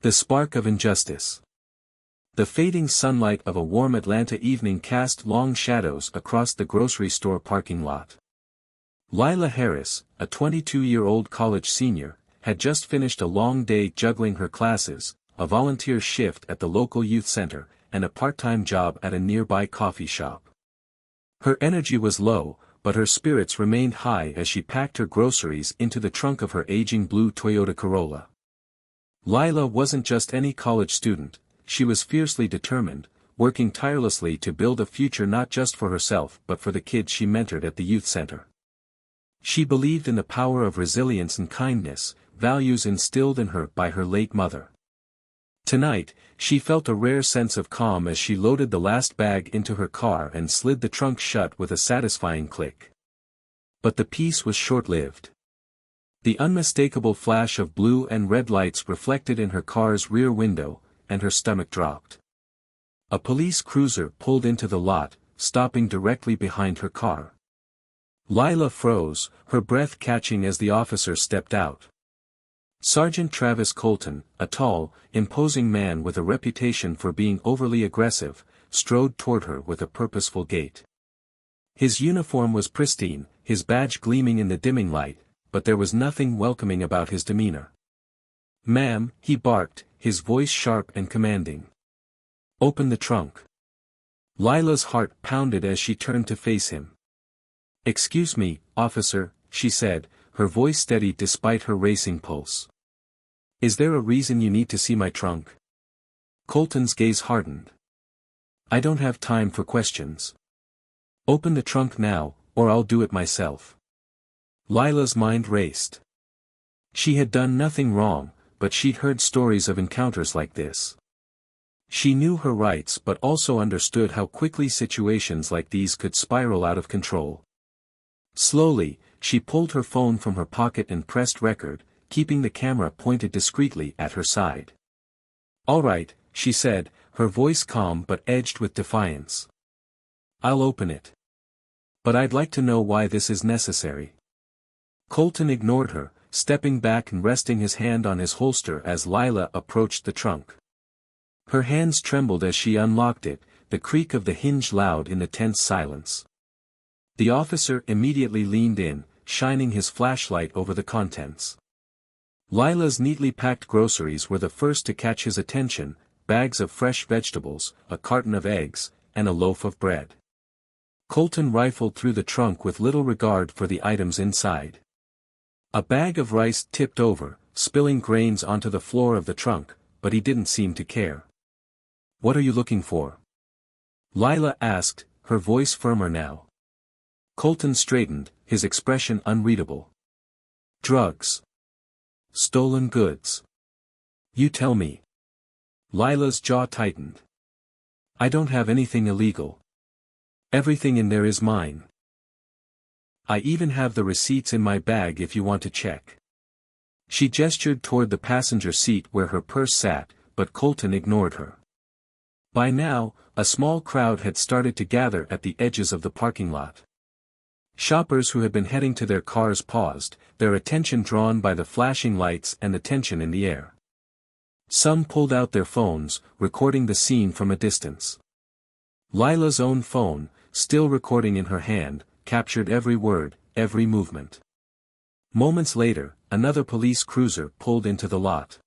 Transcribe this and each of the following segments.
The spark of injustice. The fading sunlight of a warm Atlanta evening cast long shadows across the grocery store parking lot. Lila Harris, a 22-year-old college senior, had just finished a long day juggling her classes, a volunteer shift at the local youth center, and a part-time job at a nearby coffee shop. Her energy was low, but her spirits remained high as she packed her groceries into the trunk of her aging blue Toyota Corolla. Lila wasn't just any college student, she was fiercely determined, working tirelessly to build a future not just for herself but for the kids she mentored at the youth center. She believed in the power of resilience and kindness, values instilled in her by her late mother. Tonight, she felt a rare sense of calm as she loaded the last bag into her car and slid the trunk shut with a satisfying click. But the peace was short-lived. The unmistakable flash of blue and red lights reflected in her car's rear window, and her stomach dropped. A police cruiser pulled into the lot, stopping directly behind her car. Lila froze, her breath catching as the officer stepped out. Sergeant Travis Colton, a tall, imposing man with a reputation for being overly aggressive, strode toward her with a purposeful gait. His uniform was pristine, his badge gleaming in the dimming light, but there was nothing welcoming about his demeanor. "Ma'am," he barked, his voice sharp and commanding. "Open the trunk." Lila's heart pounded as she turned to face him. "Excuse me, officer," she said, her voice steady despite her racing pulse. "Is there a reason you need to see my trunk?" Colton's gaze hardened. "I don't have time for questions. Open the trunk now, or I'll do it myself." Lila's mind raced. She had done nothing wrong, but she'd heard stories of encounters like this. She knew her rights but also understood how quickly situations like these could spiral out of control. Slowly, she pulled her phone from her pocket and pressed record, keeping the camera pointed discreetly at her side. "All right," she said, her voice calm but edged with defiance. "I'll open it. But I'd like to know why this is necessary." Colton ignored her, stepping back and resting his hand on his holster as Lila approached the trunk. Her hands trembled as she unlocked it, the creak of the hinge loud in the tense silence. The officer immediately leaned in, shining his flashlight over the contents. Lila's neatly packed groceries were the first to catch his attention, bags of fresh vegetables, a carton of eggs, and a loaf of bread. Colton rifled through the trunk with little regard for the items inside. A bag of rice tipped over, spilling grains onto the floor of the trunk, but he didn't seem to care. "What are you looking for?" Lila asked, her voice firmer now. Colton straightened, his expression unreadable. "Drugs. Stolen goods. You tell me." Lila's jaw tightened. "I don't have anything illegal. Everything in there is mine. I even have the receipts in my bag if you want to check." She gestured toward the passenger seat where her purse sat, but Colton ignored her. By now, a small crowd had started to gather at the edges of the parking lot. Shoppers who had been heading to their cars paused, their attention drawn by the flashing lights and the tension in the air. Some pulled out their phones, recording the scene from a distance. Lila's own phone, still recording in her hand, captured every word, every movement. Moments later, another police cruiser pulled into the lot.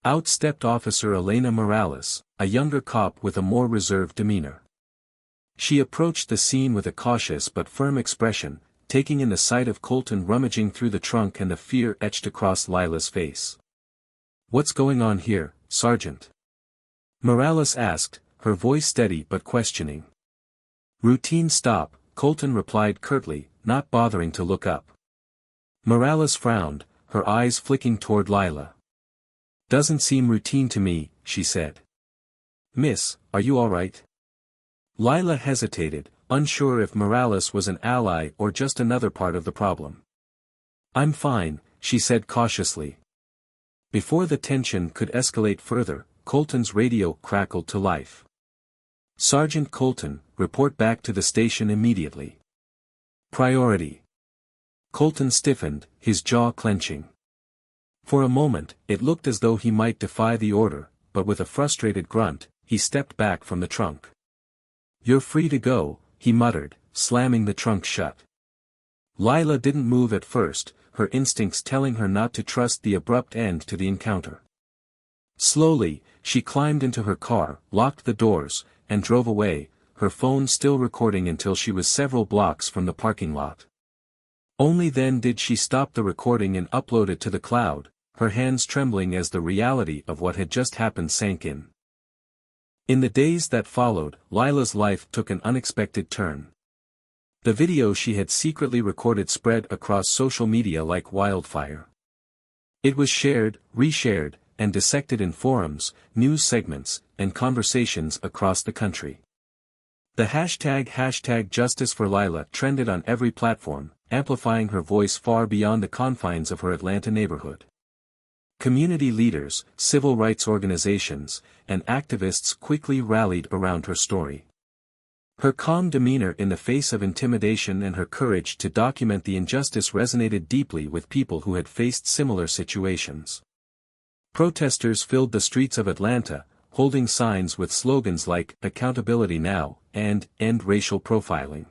Out stepped Officer Elena Morales, a younger cop with a more reserved demeanor. She approached the scene with a cautious but firm expression, taking in the sight of Colton rummaging through the trunk and the fear etched across Lila's face. "What's going on here, Sergeant?" Morales asked, her voice steady but questioning. "Routine stop," Colton replied curtly, not bothering to look up. Morales frowned, her eyes flicking toward Lila. "Doesn't seem routine to me," she said. "Miss, are you all right?" Lila hesitated, unsure if Morales was an ally or just another part of the problem. "I'm fine," she said cautiously. Before the tension could escalate further, Colton's radio crackled to life. "Sergeant Colton, report back to the station immediately. Priority." Colton stiffened, his jaw clenching. For a moment, it looked as though he might defy the order, but with a frustrated grunt, he stepped back from the trunk. "You're free to go," he muttered, slamming the trunk shut. Lila didn't move at first, her instincts telling her not to trust the abrupt end to the encounter. Slowly, she climbed into her car, locked the doors, and drove away, her phone still recording until she was several blocks from the parking lot. Only then did she stop the recording and upload it to the cloud, her hands trembling as the reality of what had just happened sank in. In the days that followed, Lila's life took an unexpected turn. The video she had secretly recorded spread across social media like wildfire. It was shared, reshared, and dissected in forums, news segments, and conversations across the country. The hashtag Justice for Lila trended on every platform, amplifying her voice far beyond the confines of her Atlanta neighborhood. Community leaders, civil rights organizations, and activists quickly rallied around her story. Her calm demeanor in the face of intimidation and her courage to document the injustice resonated deeply with people who had faced similar situations. Protesters filled the streets of Atlanta, holding signs with slogans like "Accountability Now" and "End Racial Profiling."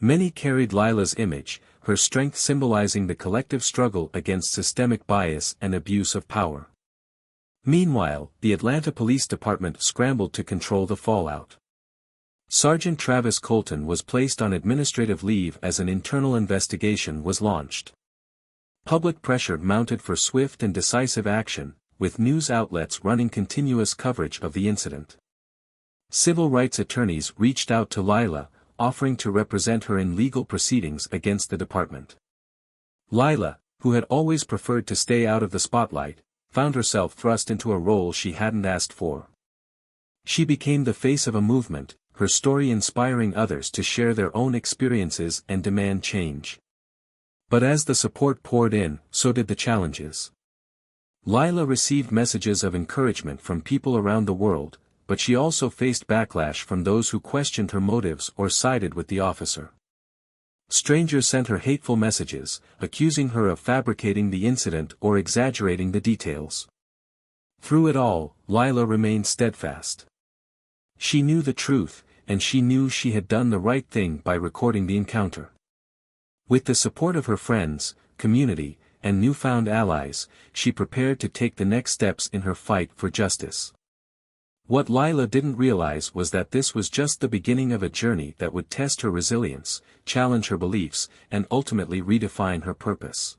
Many carried Lila's image, her strength symbolizing the collective struggle against systemic bias and abuse of power. Meanwhile, the Atlanta Police Department scrambled to control the fallout. Sergeant Travis Colton was placed on administrative leave as an internal investigation was launched. Public pressure mounted for swift and decisive action, with news outlets running continuous coverage of the incident. Civil rights attorneys reached out to Lila, offering to represent her in legal proceedings against the department. Lila, who had always preferred to stay out of the spotlight, found herself thrust into a role she hadn't asked for. She became the face of a movement, her story inspiring others to share their own experiences and demand change. But as the support poured in, so did the challenges. Lila received messages of encouragement from people around the world, but she also faced backlash from those who questioned her motives or sided with the officer. Strangers sent her hateful messages, accusing her of fabricating the incident or exaggerating the details. Through it all, Lila remained steadfast. She knew the truth, and she knew she had done the right thing by recording the encounter. With the support of her friends, community, and newfound allies, she prepared to take the next steps in her fight for justice. What Lila didn't realize was that this was just the beginning of a journey that would test her resilience, challenge her beliefs, and ultimately redefine her purpose.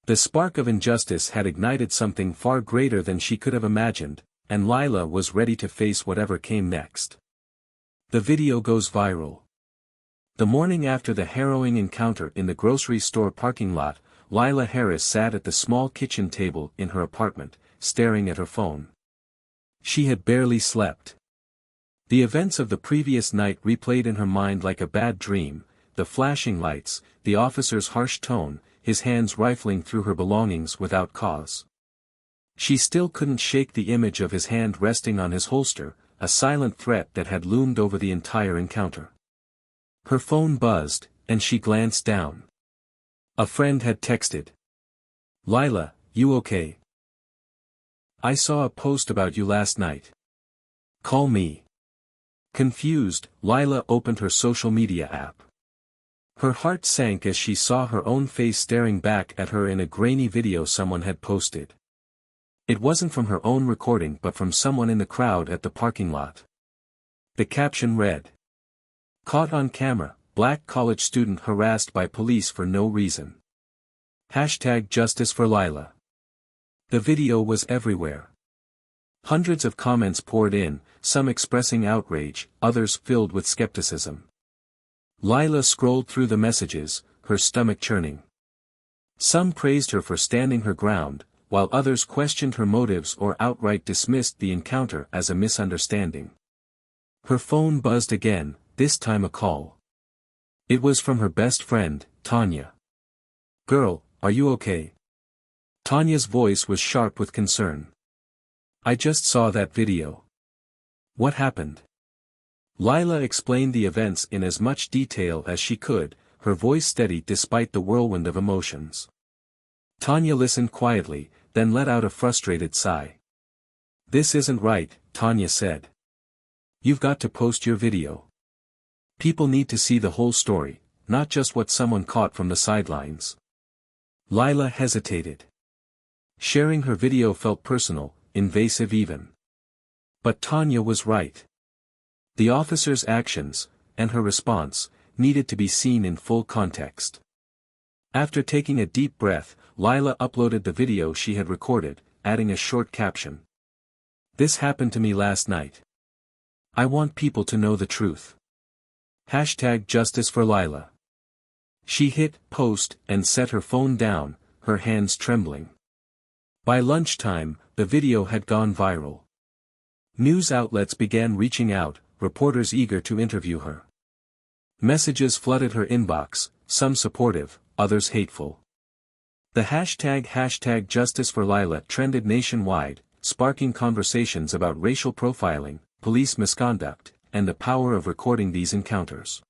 The spark of injustice had ignited something far greater than she could have imagined, and Lila was ready to face whatever came next. The video goes viral. The morning after the harrowing encounter in the grocery store parking lot, Lila Harris sat at the small kitchen table in her apartment, staring at her phone. She had barely slept. The events of the previous night replayed in her mind like a bad dream, the flashing lights, the officer's harsh tone, his hands rifling through her belongings without cause. She still couldn't shake the image of his hand resting on his holster, a silent threat that had loomed over the entire encounter. Her phone buzzed, and she glanced down. A friend had texted. "Lila, you okay? I saw a post about you last night. Call me." Confused, Lila opened her social media app. Her heart sank as she saw her own face staring back at her in a grainy video someone had posted. It wasn't from her own recording but from someone in the crowd at the parking lot. The caption read, "Caught on camera, Black college student harassed by police for no reason. #Justice for Lila." The video was everywhere. Hundreds of comments poured in, some expressing outrage, others filled with skepticism. Lila scrolled through the messages, her stomach churning. Some praised her for standing her ground, while others questioned her motives or outright dismissed the encounter as a misunderstanding. Her phone buzzed again, this time a call. It was from her best friend, Tanya. "Girl, are you okay?" Tanya's voice was sharp with concern. "I just saw that video." "What happened?" Lila explained the events in as much detail as she could, her voice steady despite the whirlwind of emotions. Tanya listened quietly, then let out a frustrated sigh. "This isn't right," Tanya said. "You've got to post your video. People need to see the whole story, not just what someone caught from the sidelines." Lila hesitated. Sharing her video felt personal, invasive even. But Tanya was right. The officer's actions, and her response, needed to be seen in full context. After taking a deep breath, Lila uploaded the video she had recorded, adding a short caption. "This happened to me last night. I want people to know the truth. #Justice for Lila." She hit post and set her phone down, her hands trembling. By lunchtime, the video had gone viral. News outlets began reaching out, reporters eager to interview her. Messages flooded her inbox, some supportive, others hateful. The #Justice for Lila trended nationwide, sparking conversations about racial profiling, police misconduct, and the power of recording these encounters.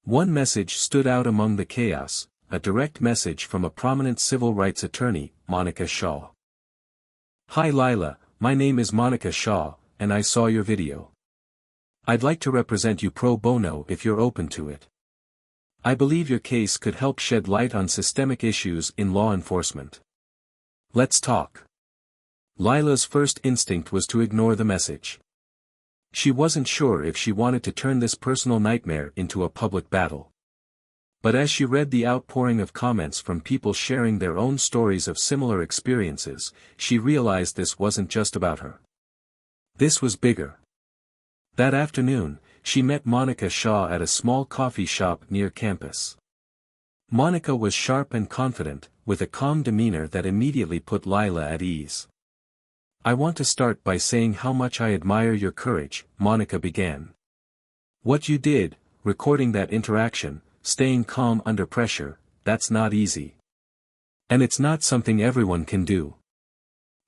One message stood out among the chaos, a direct message from a prominent civil rights attorney, Monica Shaw. "Hi Lila, my name is Monica Shaw, and I saw your video. I'd like to represent you pro bono if you're open to it. I believe your case could help shed light on systemic issues in law enforcement. Let's talk." Lila's first instinct was to ignore the message. She wasn't sure if she wanted to turn this personal nightmare into a public battle. But as she read the outpouring of comments from people sharing their own stories of similar experiences, she realized this wasn't just about her. This was bigger. That afternoon, she met Monica Shaw at a small coffee shop near campus. Monica was sharp and confident, with a calm demeanor that immediately put Lila at ease. "I want to start by saying how much I admire your courage," Monica began. "What you did, recording that interaction, staying calm under pressure, that's not easy. And it's not something everyone can do."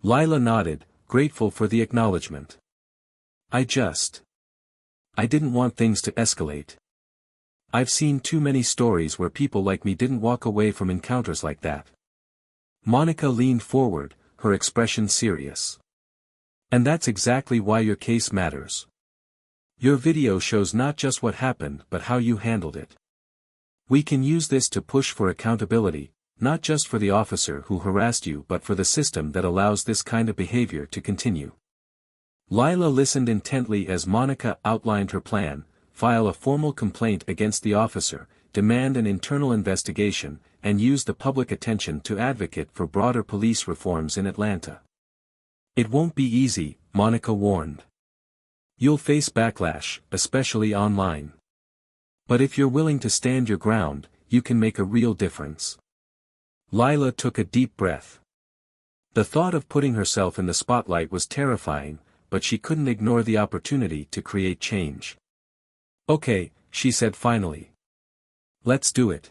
Lila nodded, grateful for the acknowledgement. I didn't want things to escalate. I've seen too many stories where people like me didn't walk away from encounters like that." Monica leaned forward, her expression serious. "And that's exactly why your case matters. Your video shows not just what happened but how you handled it. We can use this to push for accountability, not just for the officer who harassed you but for the system that allows this kind of behavior to continue." Lila listened intently as Monica outlined her plan: file a formal complaint against the officer, demand an internal investigation, and use the public attention to advocate for broader police reforms in Atlanta. "It won't be easy," Monica warned. "You'll face backlash, especially online. But if you're willing to stand your ground, you can make a real difference." Lila took a deep breath. The thought of putting herself in the spotlight was terrifying, but she couldn't ignore the opportunity to create change. "Okay," she said finally. "Let's do it."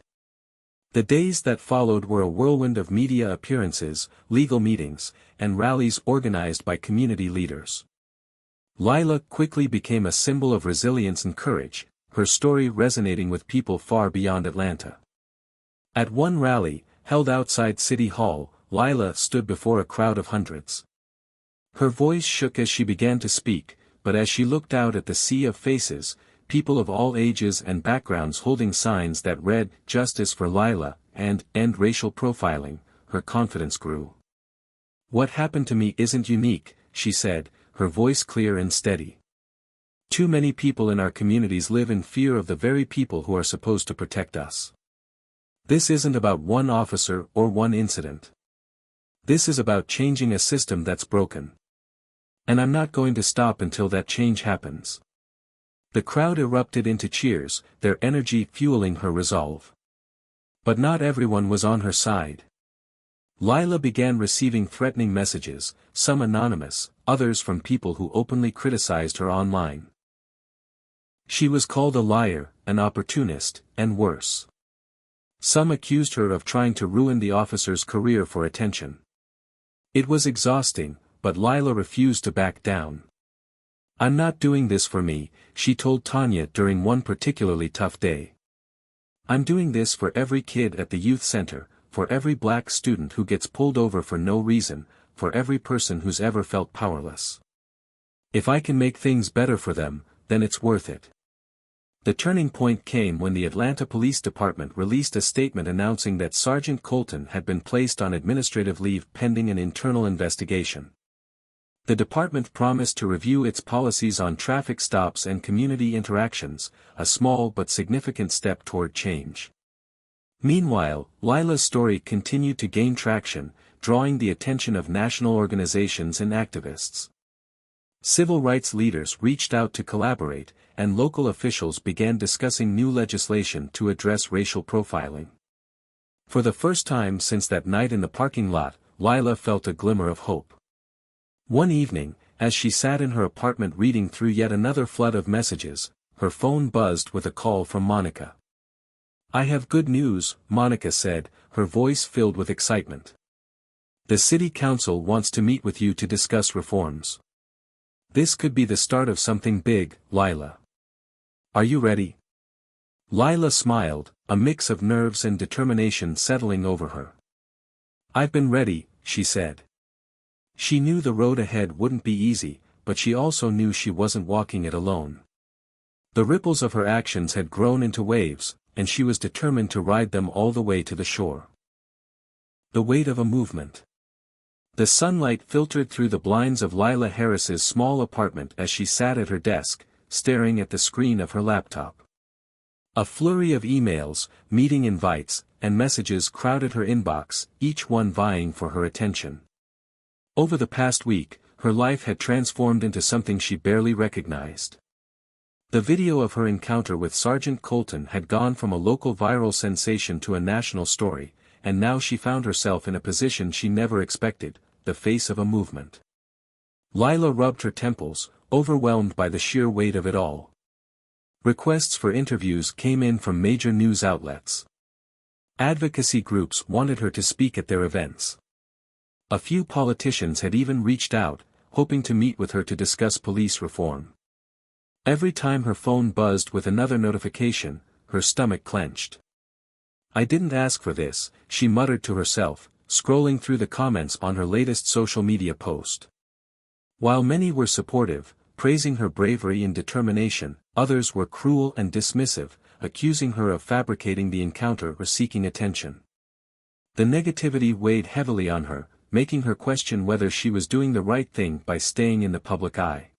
The days that followed were a whirlwind of media appearances, legal meetings, and rallies organized by community leaders. Lila quickly became a symbol of resilience and courage, her story resonating with people far beyond Atlanta. At one rally, held outside City Hall, Lila stood before a crowd of hundreds. Her voice shook as she began to speak, but as she looked out at the sea of faces, people of all ages and backgrounds holding signs that read, "Justice for Lila," and "End Racial Profiling," her confidence grew. "What happened to me isn't unique," she said, her voice clear and steady. "Too many people in our communities live in fear of the very people who are supposed to protect us. This isn't about one officer or one incident. This is about changing a system that's broken. And I'm not going to stop until that change happens." The crowd erupted into cheers, their energy fueling her resolve. But not everyone was on her side. Lila began receiving threatening messages, some anonymous, others from people who openly criticized her online. She was called a liar, an opportunist, and worse. Some accused her of trying to ruin the officer's career for attention. It was exhausting, but Lila refused to back down. "I'm not doing this for me," she told Tanya during one particularly tough day. "I'm doing this for every kid at the youth center, for every black student who gets pulled over for no reason, for every person who's ever felt powerless. If I can make things better for them, then it's worth it. The turning point came when the Atlanta Police Department released a statement announcing that Sergeant Colton had been placed on administrative leave pending an internal investigation. The department promised to review its policies on traffic stops and community interactions, a small but significant step toward change. Meanwhile, Lila's story continued to gain traction, drawing the attention of national organizations and activists. Civil rights leaders reached out to collaborate, and local officials began discussing new legislation to address racial profiling. For the first time since that night in the parking lot, Lila felt a glimmer of hope. One evening, as she sat in her apartment reading through yet another flood of messages, her phone buzzed with a call from Monica. "I have good news," Monica said, her voice filled with excitement. "The city council wants to meet with you to discuss reforms. This could be the start of something big, Lila. Are you ready?" Lila smiled, a mix of nerves and determination settling over her. "I've been ready," she said. She knew the road ahead wouldn't be easy, but she also knew she wasn't walking it alone. The ripples of her actions had grown into waves, and she was determined to ride them all the way to the shore. The weight of a movement. The sunlight filtered through the blinds of Lila Harris's small apartment as she sat at her desk, staring at the screen of her laptop. A flurry of emails, meeting invites, and messages crowded her inbox, each one vying for her attention. Over the past week, her life had transformed into something she barely recognized. The video of her encounter with Sergeant Colton had gone from a local viral sensation to a national story, and now she found herself in a position she never expected, the face of a movement. Lila rubbed her temples, overwhelmed by the sheer weight of it all. Requests for interviews came in from major news outlets. Advocacy groups wanted her to speak at their events. A few politicians had even reached out, hoping to meet with her to discuss police reform. Every time her phone buzzed with another notification, her stomach clenched. "I didn't ask for this," she muttered to herself, scrolling through the comments on her latest social media post. While many were supportive, praising her bravery and determination, others were cruel and dismissive, accusing her of fabricating the encounter or seeking attention. The negativity weighed heavily on her, making her question whether she was doing the right thing by staying in the public eye.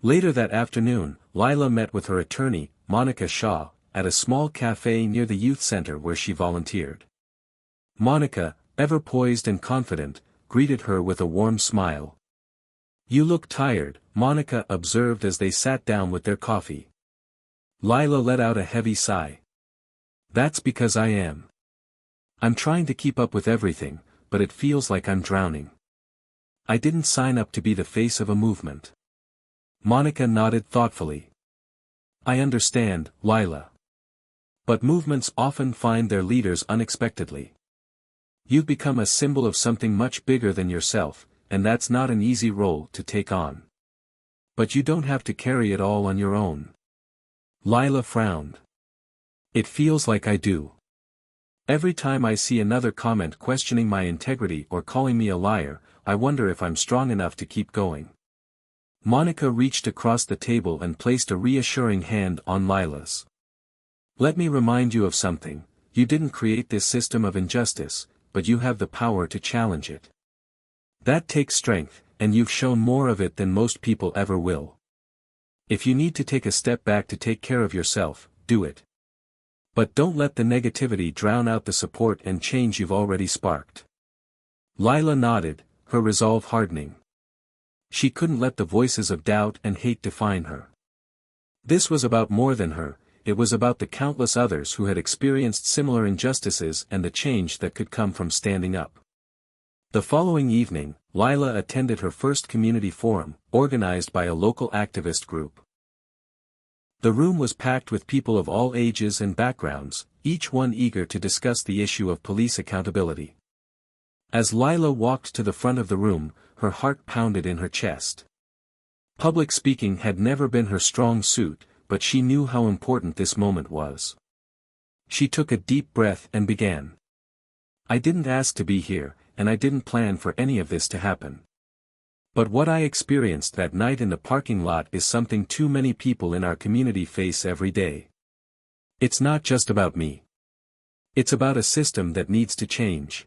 Later that afternoon, Lila met with her attorney, Monica Shaw, at a small cafe near the youth center where she volunteered. Monica, ever poised and confident, greeted her with a warm smile. "You look tired," Monica observed as they sat down with their coffee. Lila let out a heavy sigh. "That's because I am. I'm trying to keep up with everything, but it feels like I'm drowning. I didn't sign up to be the face of a movement." Monica nodded thoughtfully. "I understand, Lila. But movements often find their leaders unexpectedly. You've become a symbol of something much bigger than yourself, and that's not an easy role to take on. But you don't have to carry it all on your own." Lila frowned. "It feels like I do. Every time I see another comment questioning my integrity or calling me a liar, I wonder if I'm strong enough to keep going." Monica reached across the table and placed a reassuring hand on Lila's. "Let me remind you of something. You didn't create this system of injustice, but you have the power to challenge it. That takes strength, and you've shown more of it than most people ever will. If you need to take a step back to take care of yourself, do it. But don't let the negativity drown out the support and change you've already sparked." Lila nodded, her resolve hardening. She couldn't let the voices of doubt and hate define her. This was about more than her, it was about the countless others who had experienced similar injustices and the change that could come from standing up. The following evening, Lila attended her first community forum, organized by a local activist group. The room was packed with people of all ages and backgrounds, each one eager to discuss the issue of police accountability. As Lila walked to the front of the room, her heart pounded in her chest. Public speaking had never been her strong suit, but she knew how important this moment was. She took a deep breath and began. I didn't ask to be here, and I didn't plan for any of this to happen. But what I experienced that night in the parking lot is something too many people in our community face every day. It's not just about me. It's about a system that needs to change."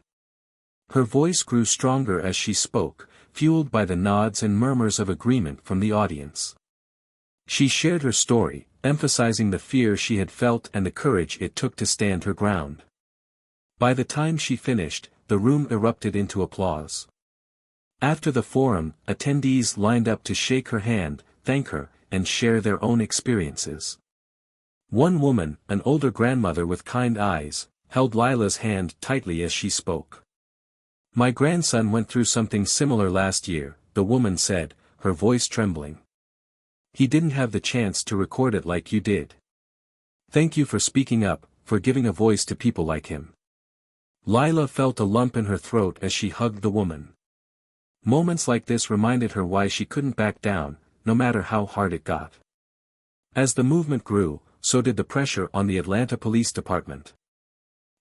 Her voice grew stronger as she spoke, fueled by the nods and murmurs of agreement from the audience. She shared her story, emphasizing the fear she had felt and the courage it took to stand her ground. By the time she finished, the room erupted into applause. After the forum, attendees lined up to shake her hand, thank her, and share their own experiences. One woman, an older grandmother with kind eyes, held Lila's hand tightly as she spoke. "My grandson went through something similar last year," the woman said, her voice trembling. "He didn't have the chance to record it like you did. Thank you for speaking up, for giving a voice to people like him." Lila felt a lump in her throat as she hugged the woman. Moments like this reminded her why she couldn't back down, no matter how hard it got. As the movement grew, so did the pressure on the Atlanta Police Department.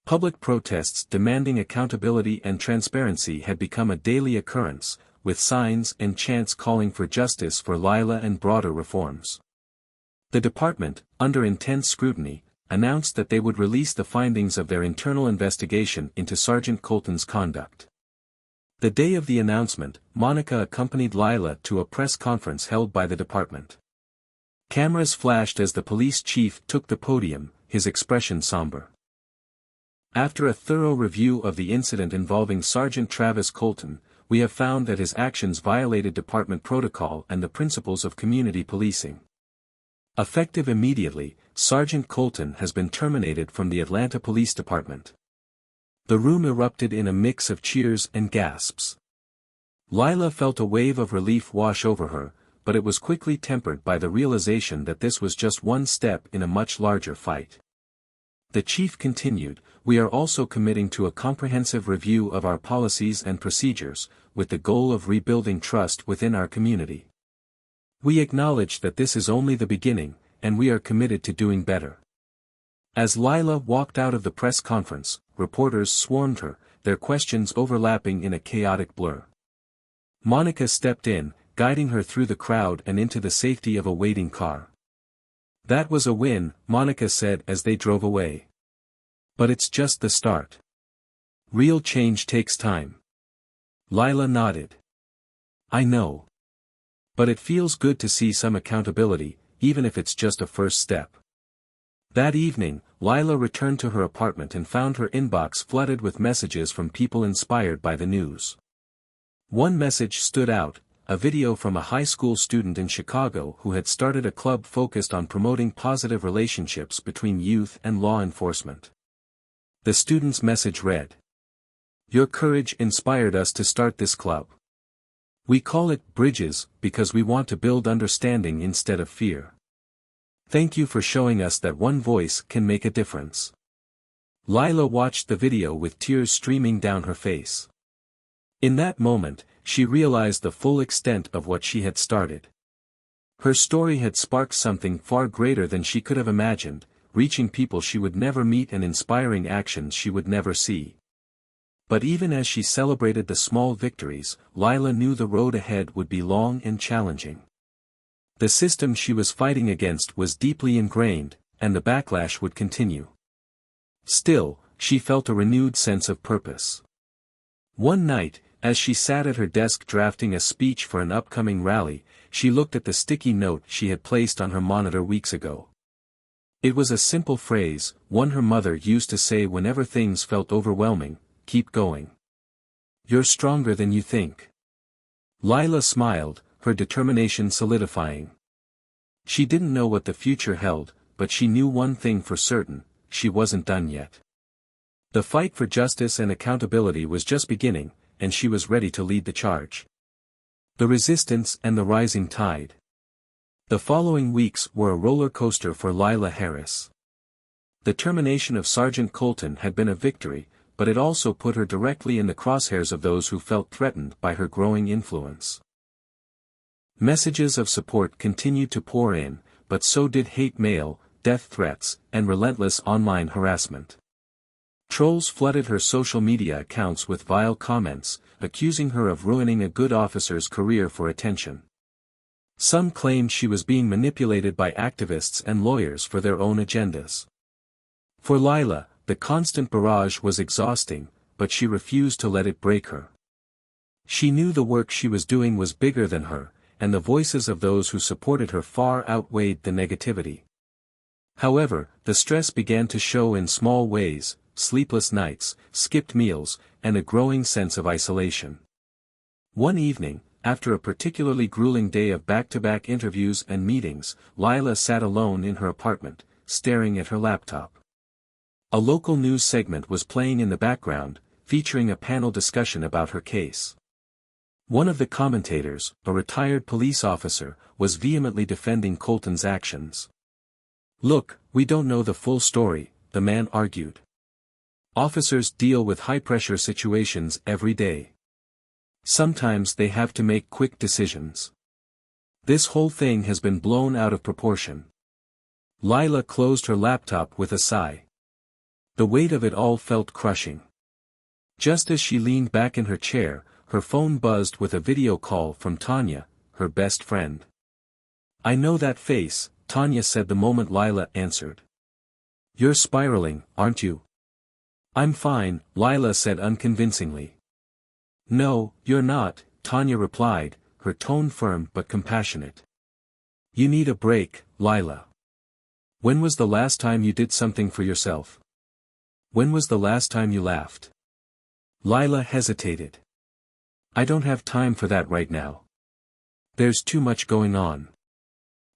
Public protests demanding accountability and transparency had become a daily occurrence, with signs and chants calling for justice for Lila and broader reforms. The department, under intense scrutiny, announced that they would release the findings of their internal investigation into Sergeant Colton's conduct. The day of the announcement, Monica accompanied Lila to a press conference held by the department. Cameras flashed as the police chief took the podium, his expression somber. "After a thorough review of the incident involving Sergeant Travis Colton, we have found that his actions violated department protocol and the principles of community policing. Effective immediately, Sergeant Colton has been terminated from the Atlanta Police Department." The room erupted in a mix of cheers and gasps. Lila felt a wave of relief wash over her, but it was quickly tempered by the realization that this was just one step in a much larger fight. The chief continued, "We are also committing to a comprehensive review of our policies and procedures, with the goal of rebuilding trust within our community. We acknowledge that this is only the beginning, and we are committed to doing better." As Lila walked out of the press conference, reporters swarmed her, their questions overlapping in a chaotic blur. Monica stepped in, guiding her through the crowd and into the safety of a waiting car. "That was a win," Monica said as they drove away. "But it's just the start. Real change takes time." Lila nodded. "I know. But it feels good to see some accountability, even if it's just a first step." That evening, Lila returned to her apartment and found her inbox flooded with messages from people inspired by the news. One message stood out, a video from a high school student in Chicago who had started a club focused on promoting positive relationships between youth and law enforcement. The student's message read, "Your courage inspired us to start this club. We call it Bridges because we want to build understanding instead of fear. Thank you for showing us that one voice can make a difference." Lila watched the video with tears streaming down her face. In that moment, she realized the full extent of what she had started. Her story had sparked something far greater than she could have imagined, reaching people she would never meet and inspiring actions she would never see. But even as she celebrated the small victories, Lila knew the road ahead would be long and challenging. The system she was fighting against was deeply ingrained, and the backlash would continue. Still, she felt a renewed sense of purpose. One night, as she sat at her desk drafting a speech for an upcoming rally, she looked at the sticky note she had placed on her monitor weeks ago. It was a simple phrase, one her mother used to say whenever things felt overwhelming: "Keep going. You're stronger than you think." Lila smiled, her determination solidifying. She didn't know what the future held, but she knew one thing for certain: she wasn't done yet. The fight for justice and accountability was just beginning, and she was ready to lead the charge. The resistance and the rising tide. The following weeks were a roller coaster for Lila Harris. The termination of Sergeant Colton had been a victory, but it also put her directly in the crosshairs of those who felt threatened by her growing influence. Messages of support continued to pour in, but so did hate mail, death threats, and relentless online harassment. Trolls flooded her social media accounts with vile comments, accusing her of ruining a good officer's career for attention. Some claimed she was being manipulated by activists and lawyers for their own agendas. For Lila, the constant barrage was exhausting, but she refused to let it break her. She knew the work she was doing was bigger than her, and the voices of those who supported her far outweighed the negativity. However, the stress began to show in small ways: sleepless nights, skipped meals, and a growing sense of isolation. One evening, after a particularly grueling day of back-to-back interviews and meetings, Lila sat alone in her apartment, staring at her laptop. A local news segment was playing in the background, featuring a panel discussion about her case. One of the commentators, a retired police officer, was vehemently defending Colton's actions. "Look, we don't know the full story," the man argued. "Officers deal with high-pressure situations every day. Sometimes they have to make quick decisions. This whole thing has been blown out of proportion." Lila closed her laptop with a sigh. The weight of it all felt crushing. Just as she leaned back in her chair, her phone buzzed with a video call from Tanya, her best friend. "I know that face," Tanya said the moment Lila answered. "You're spiraling, aren't you?" "I'm fine," Lila said unconvincingly. "No, you're not," Tanya replied, her tone firm but compassionate. "You need a break, Lila. When was the last time you did something for yourself? When was the last time you laughed?" Lila hesitated. "I don't have time for that right now. There's too much going on."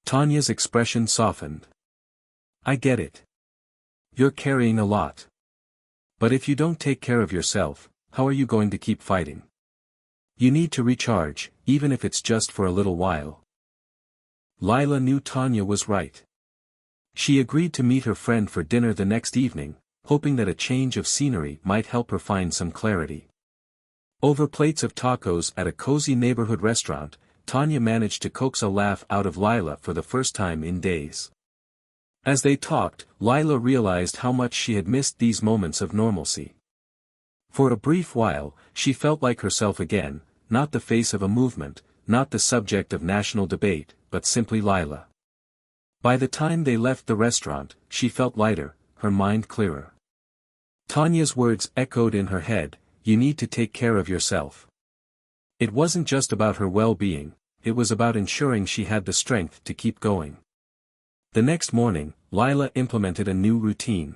Tanya's expression softened. "I get it. You're carrying a lot. But if you don't take care of yourself, how are you going to keep fighting? You need to recharge, even if it's just for a little while." Lila knew Tanya was right. She agreed to meet her friend for dinner the next evening, hoping that a change of scenery might help her find some clarity. Over plates of tacos at a cozy neighborhood restaurant, Tanya managed to coax a laugh out of Lila for the first time in days. As they talked, Lila realized how much she had missed these moments of normalcy. For a brief while, she felt like herself again, not the face of a movement, not the subject of national debate, but simply Lila. By the time they left the restaurant, she felt lighter, her mind clearer. Tanya's words echoed in her head: "You need to take care of yourself." It wasn't just about her well-being, it was about ensuring she had the strength to keep going. The next morning, Lila implemented a new routine.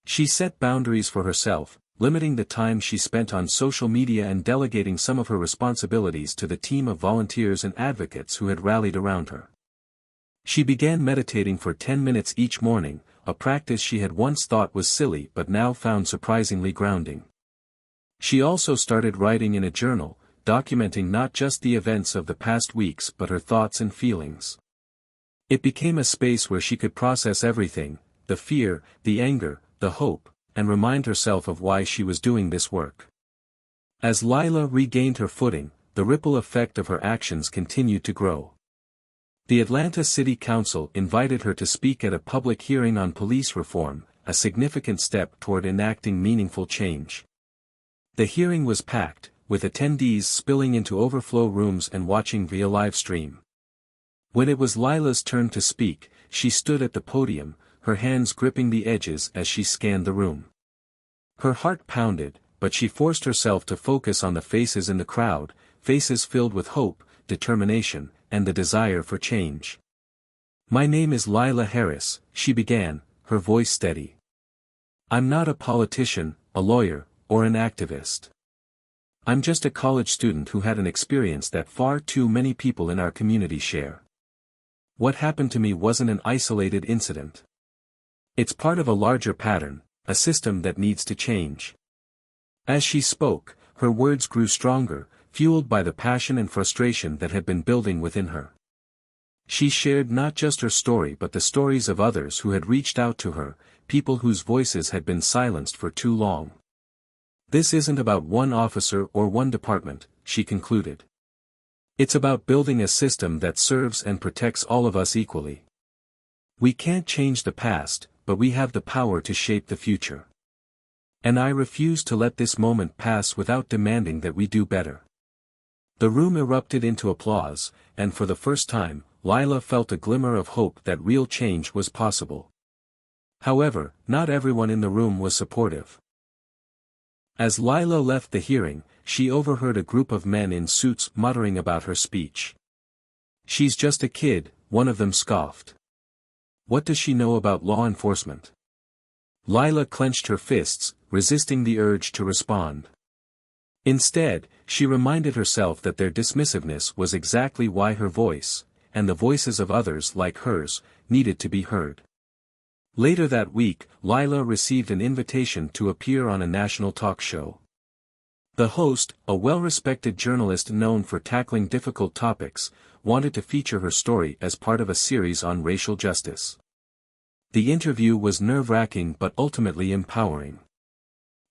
She set boundaries for herself, limiting the time she spent on social media and delegating some of her responsibilities to the team of volunteers and advocates who had rallied around her. She began meditating for 10 minutes each morning, a practice she had once thought was silly but now found surprisingly grounding. She also started writing in a journal, documenting not just the events of the past weeks but her thoughts and feelings. It became a space where she could process everything: the fear, the anger, the hope, and remind herself of why she was doing this work. As Lila regained her footing, the ripple effect of her actions continued to grow. The Atlanta City Council invited her to speak at a public hearing on police reform, a significant step toward enacting meaningful change. The hearing was packed, with attendees spilling into overflow rooms and watching via live stream. When it was Lila's turn to speak, she stood at the podium, her hands gripping the edges as she scanned the room. Her heart pounded, but she forced herself to focus on the faces in the crowd, faces filled with hope, determination, and the desire for change. "My name is Lila Harris," she began, her voice steady. "I'm not a politician, a lawyer, or an activist. I'm just a college student who had an experience that far too many people in our community share. What happened to me wasn't an isolated incident. It's part of a larger pattern, a system that needs to change." As she spoke, her words grew stronger, fueled by the passion and frustration that had been building within her. She shared not just her story but the stories of others who had reached out to her, people whose voices had been silenced for too long. "This isn't about one officer or one department," she concluded. "It's about building a system that serves and protects all of us equally. We can't change the past, but we have the power to shape the future." And I refuse to let this moment pass without demanding that we do better." The room erupted into applause, and for the first time, Lila felt a glimmer of hope that real change was possible. However, not everyone in the room was supportive. As Lila left the hearing, she overheard a group of men in suits muttering about her speech. "She's just a kid," one of them scoffed. "What does she know about law enforcement?" Lila clenched her fists, resisting the urge to respond. Instead, she reminded herself that their dismissiveness was exactly why her voice, and the voices of others like hers, needed to be heard. Later that week, Lila received an invitation to appear on a national talk show. The host, a well-respected journalist known for tackling difficult topics, wanted to feature her story as part of a series on racial justice. The interview was nerve-wracking but ultimately empowering.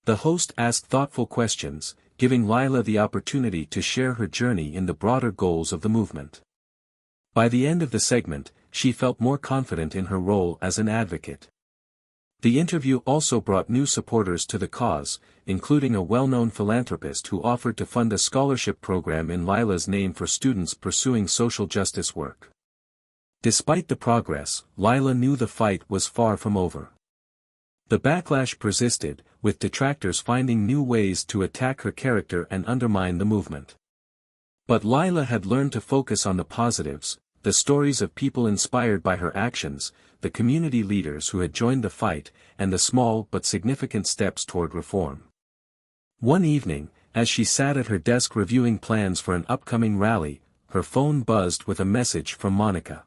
The host asked thoughtful questions, giving Lila the opportunity to share her journey in the broader goals of the movement. By the end of the segment, she felt more confident in her role as an advocate. The interview also brought new supporters to the cause, including a well-known philanthropist who offered to fund a scholarship program in Lila's name for students pursuing social justice work. Despite the progress, Lila knew the fight was far from over. The backlash persisted, with detractors finding new ways to attack her character and undermine the movement. But Lila had learned to focus on the positives, the stories of people inspired by her actions, the community leaders who had joined the fight, and the small but significant steps toward reform. One evening, as she sat at her desk reviewing plans for an upcoming rally, her phone buzzed with a message from Monica.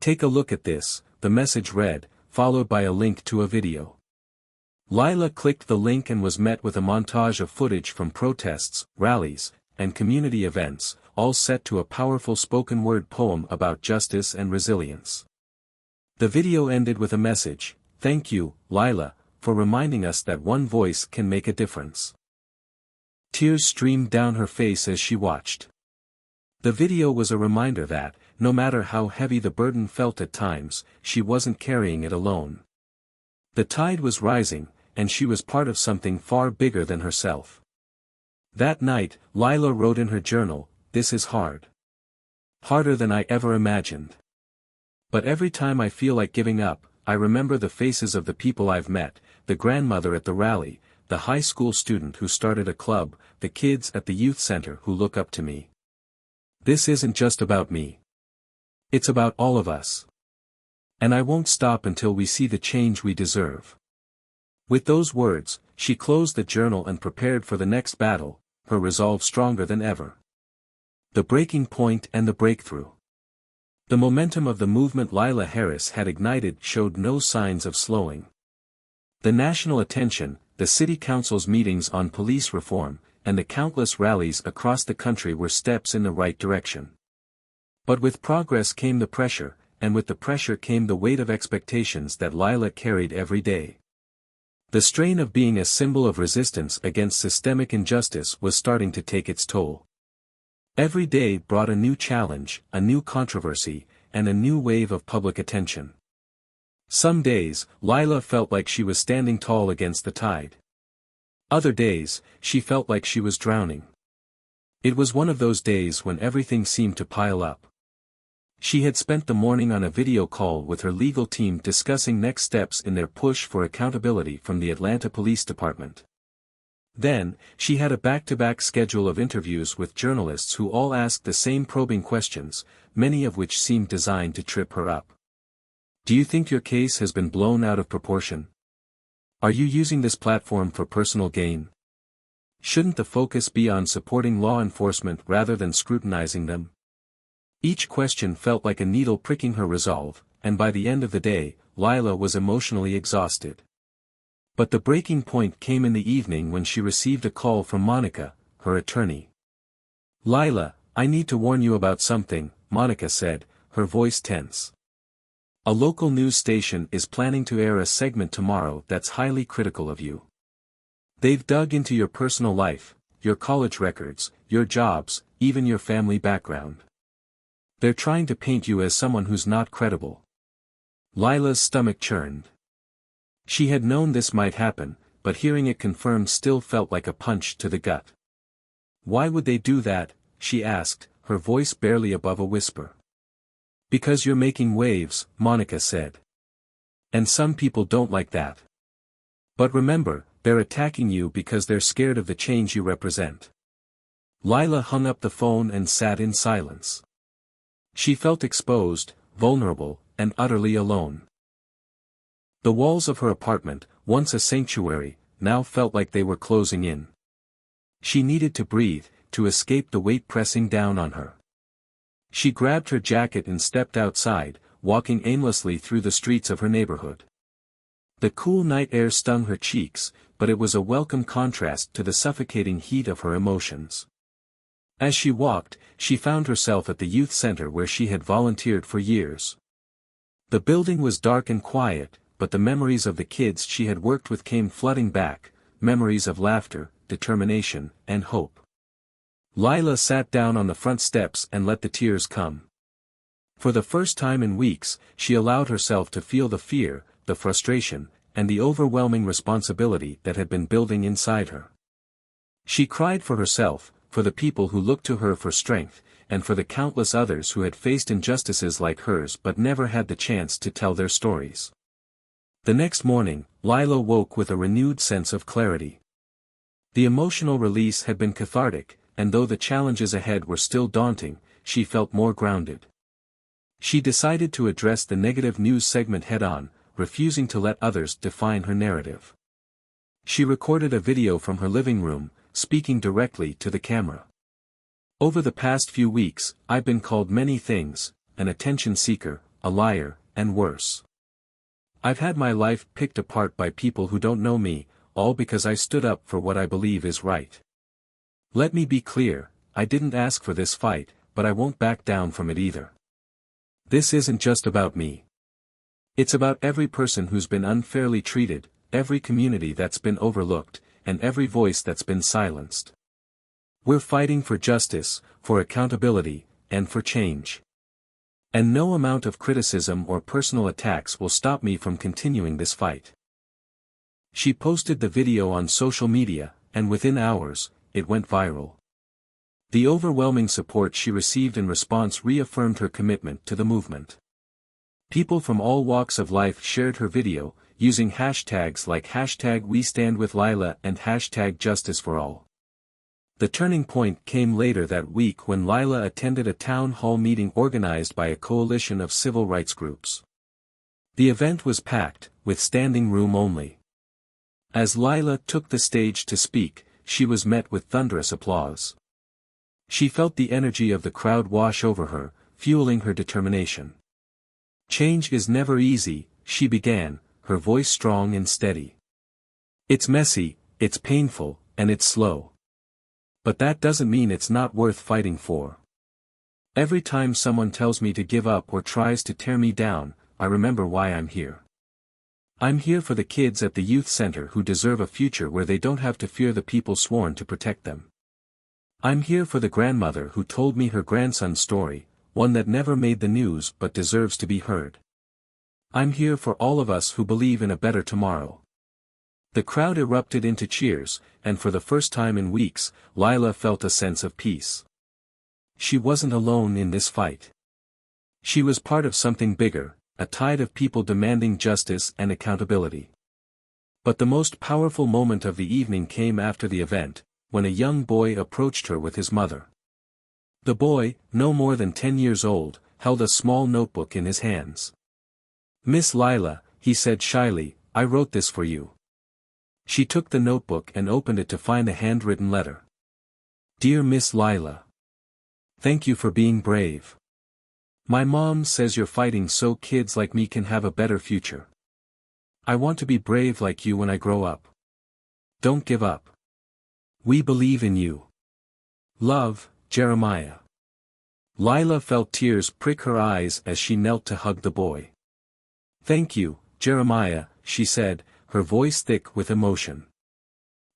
"Take a look at this," the message read, followed by a link to a video. Lila clicked the link and was met with a montage of footage from protests, rallies, and community events, all set to a powerful spoken-word poem about justice and resilience. The video ended with a message: "Thank you, Lila, for reminding us that one voice can make a difference." Tears streamed down her face as she watched. The video was a reminder that, no matter how heavy the burden felt at times, she wasn't carrying it alone. The tide was rising, and she was part of something far bigger than herself. That night, Lila wrote in her journal, "This is hard. Harder than I ever imagined. But every time I feel like giving up, I remember the faces of the people I've met, the grandmother at the rally, the high school student who started a club, the kids at the youth center who look up to me. This isn't just about me. It's about all of us. And I won't stop until we see the change we deserve." With those words, she closed the journal and prepared for the next battle, her resolve stronger than ever. The breaking point and the breakthrough. The momentum of the movement Lila Harris had ignited showed no signs of slowing. The national attention, the city council's meetings on police reform, and the countless rallies across the country were steps in the right direction. But with progress came the pressure, and with the pressure came the weight of expectations that Lila carried every day. The strain of being a symbol of resistance against systemic injustice was starting to take its toll. Every day brought a new challenge, a new controversy, and a new wave of public attention. Some days, Lila felt like she was standing tall against the tide. Other days, she felt like she was drowning. It was one of those days when everything seemed to pile up. She had spent the morning on a video call with her legal team discussing next steps in their push for accountability from the Atlanta Police Department. Then, she had a back-to-back schedule of interviews with journalists who all asked the same probing questions, many of which seemed designed to trip her up. "Do you think your case has been blown out of proportion? Are you using this platform for personal gain? Shouldn't the focus be on supporting law enforcement rather than scrutinizing them?" Each question felt like a needle pricking her resolve, and by the end of the day, Lila was emotionally exhausted. But the breaking point came in the evening when she received a call from Monica, her attorney. "Lila, I need to warn you about something," Monica said, her voice tense. "A local news station is planning to air a segment tomorrow that's highly critical of you. They've dug into your personal life, your college records, your jobs, even your family background. They're trying to paint you as someone who's not credible." Lila's stomach churned. She had known this might happen, but hearing it confirmed still felt like a punch to the gut. "Why would they do that?" she asked, her voice barely above a whisper. "Because you're making waves," Monica said. "And some people don't like that. But remember, they're attacking you because they're scared of the change you represent." Lila hung up the phone and sat in silence. She felt exposed, vulnerable, and utterly alone. The walls of her apartment, once a sanctuary, now felt like they were closing in. She needed to breathe, to escape the weight pressing down on her. She grabbed her jacket and stepped outside, walking aimlessly through the streets of her neighborhood. The cool night air stung her cheeks, but it was a welcome contrast to the suffocating heat of her emotions. As she walked, she found herself at the youth center where she had volunteered for years. The building was dark and quiet, but the memories of the kids she had worked with came flooding back, memories of laughter, determination, and hope. Lila sat down on the front steps and let the tears come. For the first time in weeks, she allowed herself to feel the fear, the frustration, and the overwhelming responsibility that had been building inside her. She cried for herself, for the people who looked to her for strength, and for the countless others who had faced injustices like hers but never had the chance to tell their stories. The next morning, Lila woke with a renewed sense of clarity. The emotional release had been cathartic, and though the challenges ahead were still daunting, she felt more grounded. She decided to address the negative news segment head-on, refusing to let others define her narrative. She recorded a video from her living room, speaking directly to the camera. "Over the past few weeks, I've been called many things, an attention seeker, a liar, and worse. I've had my life picked apart by people who don't know me, all because I stood up for what I believe is right. Let me be clear, I didn't ask for this fight, but I won't back down from it either. This isn't just about me. It's about every person who's been unfairly treated, every community that's been overlooked, and every voice that's been silenced. We're fighting for justice, for accountability, and for change. And no amount of criticism or personal attacks will stop me from continuing this fight." She posted the video on social media, and within hours, it went viral. The overwhelming support she received in response reaffirmed her commitment to the movement. People from all walks of life shared her video, using hashtags like #WeStandWithLila and #JusticeForAll. The turning point came later that week when Lila attended a town hall meeting organized by a coalition of civil rights groups. The event was packed, with standing room only. As Lila took the stage to speak, she was met with thunderous applause. She felt the energy of the crowd wash over her, fueling her determination. "Change is never easy," she began, her voice strong and steady. "It's messy, it's painful, and it's slow. But that doesn't mean it's not worth fighting for. Every time someone tells me to give up or tries to tear me down, I remember why I'm here. I'm here for the kids at the youth center who deserve a future where they don't have to fear the people sworn to protect them. I'm here for the grandmother who told me her grandson's story, one that never made the news but deserves to be heard. I'm here for all of us who believe in a better tomorrow." The crowd erupted into cheers, and for the first time in weeks, Lila felt a sense of peace. She wasn't alone in this fight. She was part of something bigger, a tide of people demanding justice and accountability. But the most powerful moment of the evening came after the event, when a young boy approached her with his mother. The boy, no more than 10 years old, held a small notebook in his hands. "Miss Lila," he said shyly, "I wrote this for you." She took the notebook and opened it to find a handwritten letter. "Dear Miss Lila. Thank you for being brave. My mom says you're fighting so kids like me can have a better future. I want to be brave like you when I grow up. Don't give up. We believe in you. Love, Jeremiah." Lila felt tears prick her eyes as she knelt to hug the boy. "Thank you, Jeremiah," she said, her voice thick with emotion.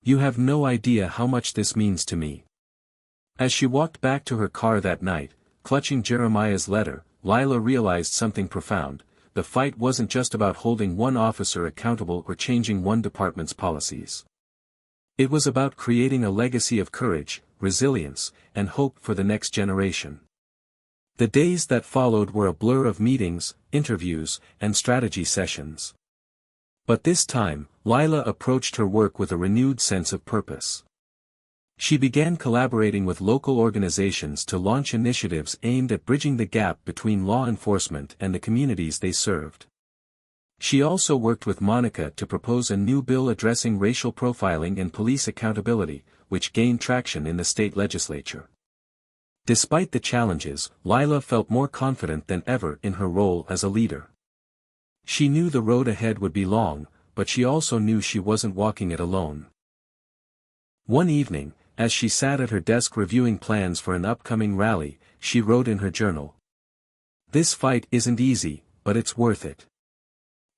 "You have no idea how much this means to me." As she walked back to her car that night, clutching Jeremiah's letter, Lila realized something profound. the fight wasn't just about holding one officer accountable or changing one department's policies. It was about creating a legacy of courage, resilience, and hope for the next generation. The days that followed were a blur of meetings, interviews, and strategy sessions. But this time, Lila approached her work with a renewed sense of purpose. She began collaborating with local organizations to launch initiatives aimed at bridging the gap between law enforcement and the communities they served. She also worked with Monica to propose a new bill addressing racial profiling and police accountability, which gained traction in the state legislature. Despite the challenges, Lila felt more confident than ever in her role as a leader. She knew the road ahead would be long, but she also knew she wasn't walking it alone. One evening, as she sat at her desk reviewing plans for an upcoming rally, she wrote in her journal, "This fight isn't easy, but it's worth it.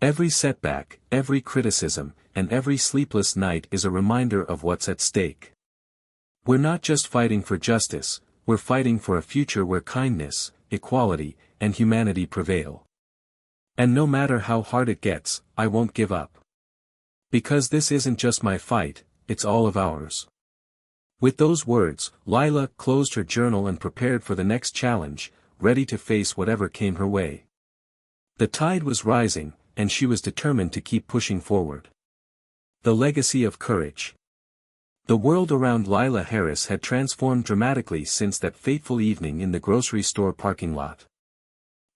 Every setback, every criticism, and every sleepless night is a reminder of what's at stake. We're not just fighting for justice, we're fighting for a future where kindness, equality, and humanity prevail. And no matter how hard it gets, I won't give up. Because this isn't just my fight, it's all of ours." With those words, Lila closed her journal and prepared for the next challenge, ready to face whatever came her way. The tide was rising, and she was determined to keep pushing forward. The legacy of courage. The world around Lila Harris had transformed dramatically since that fateful evening in the grocery store parking lot.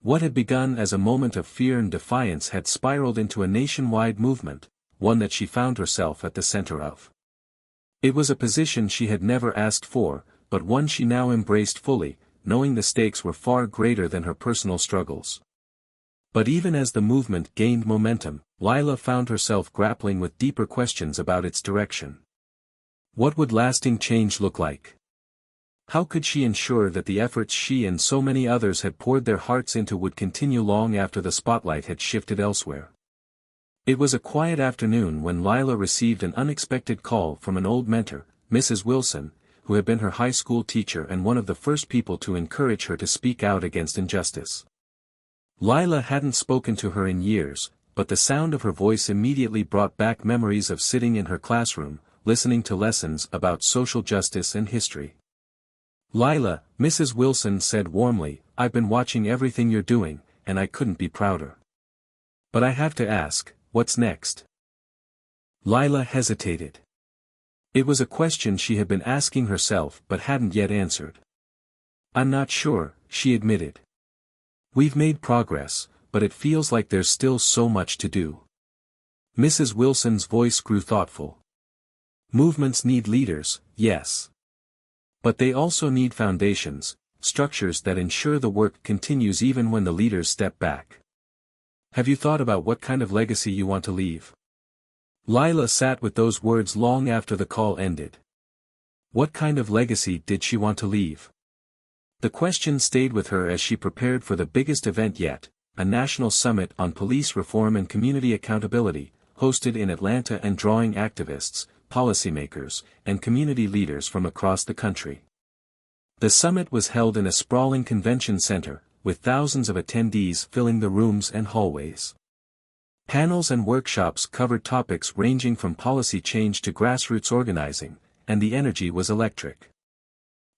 What had begun as a moment of fear and defiance had spiraled into a nationwide movement, one that she found herself at the center of. It was a position she had never asked for, but one she now embraced fully, knowing the stakes were far greater than her personal struggles. But even as the movement gained momentum, Lila found herself grappling with deeper questions about its direction. What would lasting change look like? How could she ensure that the efforts she and so many others had poured their hearts into would continue long after the spotlight had shifted elsewhere? It was a quiet afternoon when Lila received an unexpected call from an old mentor, Mrs. Wilson, who had been her high school teacher and one of the first people to encourage her to speak out against injustice. Lila hadn't spoken to her in years, but the sound of her voice immediately brought back memories of sitting in her classroom, listening to lessons about social justice and history. "Lila," Mrs. Wilson said warmly, "I've been watching everything you're doing, and I couldn't be prouder. But I have to ask, what's next?" Lila hesitated. It was a question she had been asking herself but hadn't yet answered. "I'm not sure," she admitted. "We've made progress, but it feels like there's still so much to do." Mrs. Wilson's voice grew thoughtful. "Movements need leaders, yes. But they also need foundations, structures that ensure the work continues even when the leaders step back. Have you thought about what kind of legacy you want to leave?" Lila sat with those words long after the call ended. What kind of legacy did she want to leave? The question stayed with her as she prepared for the biggest event yet, a national summit on police reform and community accountability, hosted in Atlanta and drawing activists, policymakers, and community leaders from across the country. The summit was held in a sprawling convention center, with thousands of attendees filling the rooms and hallways. Panels and workshops covered topics ranging from policy change to grassroots organizing, and the energy was electric.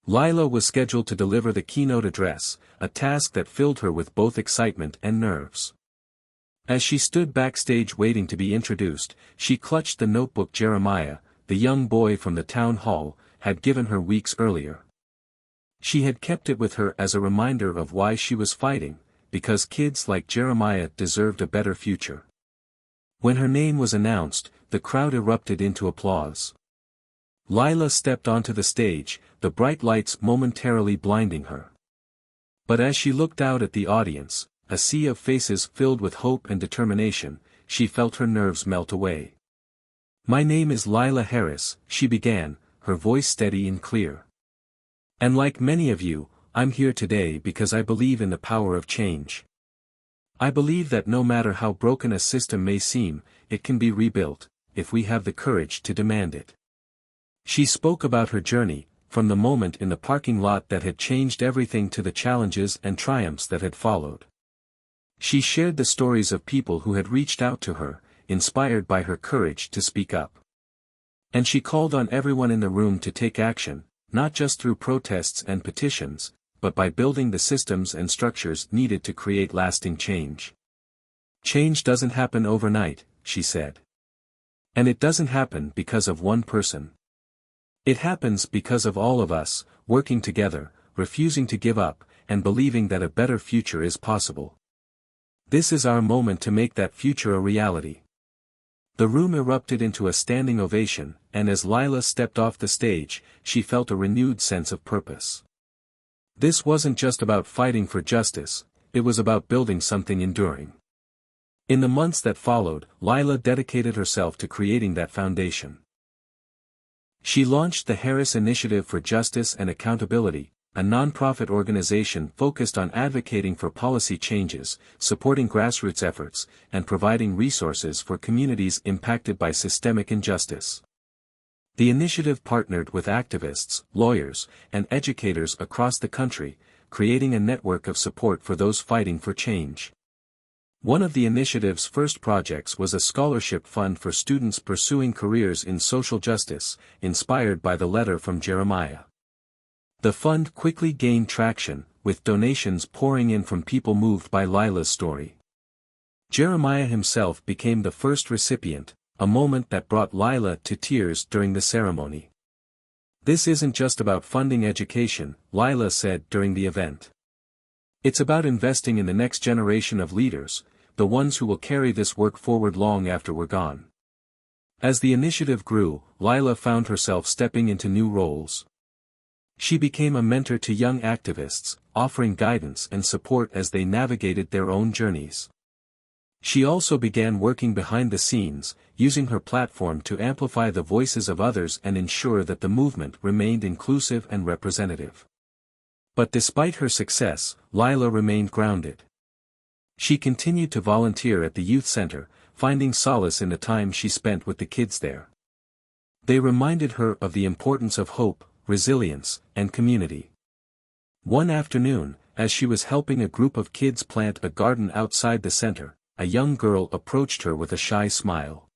Lila was scheduled to deliver the keynote address, a task that filled her with both excitement and nerves. As she stood backstage waiting to be introduced, she clutched the notebook Jeremiah, the young boy from the town hall, had given her weeks earlier. She had kept it with her as a reminder of why she was fighting, because kids like Jeremiah deserved a better future. When her name was announced, the crowd erupted into applause. Lila stepped onto the stage, the bright lights momentarily blinding her. But as she looked out at the audience, a sea of faces filled with hope and determination, she felt her nerves melt away. "My name is Lila Harris," she began, her voice steady and clear. "And like many of you, I'm here today because I believe in the power of change. I believe that no matter how broken a system may seem, it can be rebuilt, if we have the courage to demand it." She spoke about her journey, from the moment in the parking lot that had changed everything to the challenges and triumphs that had followed. She shared the stories of people who had reached out to her, inspired by her courage to speak up. And she called on everyone in the room to take action, not just through protests and petitions, but by building the systems and structures needed to create lasting change. Change doesn't happen overnight, she said. And it doesn't happen because of one person. It happens because of all of us, working together, refusing to give up, and believing that a better future is possible. This is our moment to make that future a reality. The room erupted into a standing ovation, and as Lila stepped off the stage, she felt a renewed sense of purpose. This wasn't just about fighting for justice, it was about building something enduring. In the months that followed, Lila dedicated herself to creating that foundation. She launched the Harris Initiative for Justice and Accountability, a nonprofit organization focused on advocating for policy changes, supporting grassroots efforts, and providing resources for communities impacted by systemic injustice. The initiative partnered with activists, lawyers, and educators across the country, creating a network of support for those fighting for change. One of the initiative's first projects was a scholarship fund for students pursuing careers in social justice, inspired by the letter from Jeremiah. The fund quickly gained traction, with donations pouring in from people moved by Lila's story. Jeremiah himself became the first recipient, a moment that brought Lila to tears during the ceremony. "This isn't just about funding education," Lila said during the event. "It's about investing in the next generation of leaders, the ones who will carry this work forward long after we're gone." As the initiative grew, Lila found herself stepping into new roles. She became a mentor to young activists, offering guidance and support as they navigated their own journeys. She also began working behind the scenes, using her platform to amplify the voices of others and ensure that the movement remained inclusive and representative. But despite her success, Lila remained grounded. She continued to volunteer at the youth center, finding solace in the time she spent with the kids there. They reminded her of the importance of hope, resilience, and community. One afternoon, as she was helping a group of kids plant a garden outside the center, a young girl approached her with a shy smile.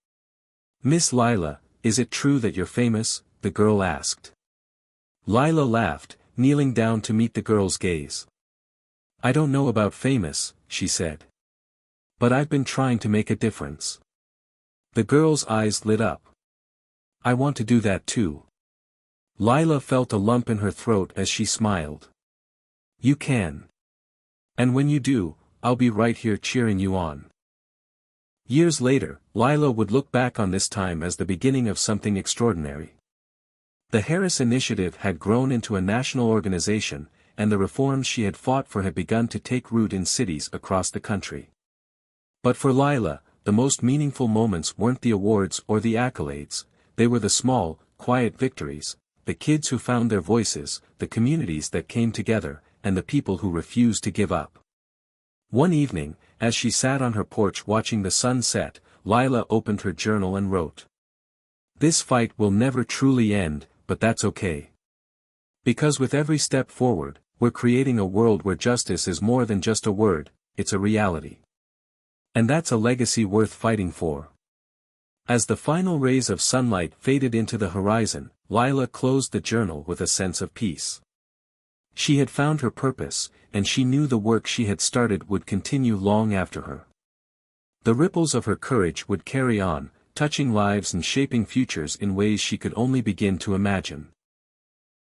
"Miss Lila, is it true that you're famous?" the girl asked. Lila laughed, kneeling down to meet the girl's gaze. "I don't know about famous," she said. "But I've been trying to make a difference." The girl's eyes lit up. "I want to do that too." Lila felt a lump in her throat as she smiled. "You can. And when you do, I'll be right here cheering you on." Years later, Lila would look back on this time as the beginning of something extraordinary. The Harris Initiative had grown into a national organization, and the reforms she had fought for had begun to take root in cities across the country. But for Lila, the most meaningful moments weren't the awards or the accolades, they were the small, quiet victories, the kids who found their voices, the communities that came together, and the people who refused to give up. One evening, as she sat on her porch watching the sun set, Lila opened her journal and wrote, "This fight will never truly end, but that's okay. Because with every step forward, we're creating a world where justice is more than just a word, it's a reality. And that's a legacy worth fighting for." As the final rays of sunlight faded into the horizon, Lila closed the journal with a sense of peace. She had found her purpose, and she knew the work she had started would continue long after her. The ripples of her courage would carry on, touching lives and shaping futures in ways she could only begin to imagine.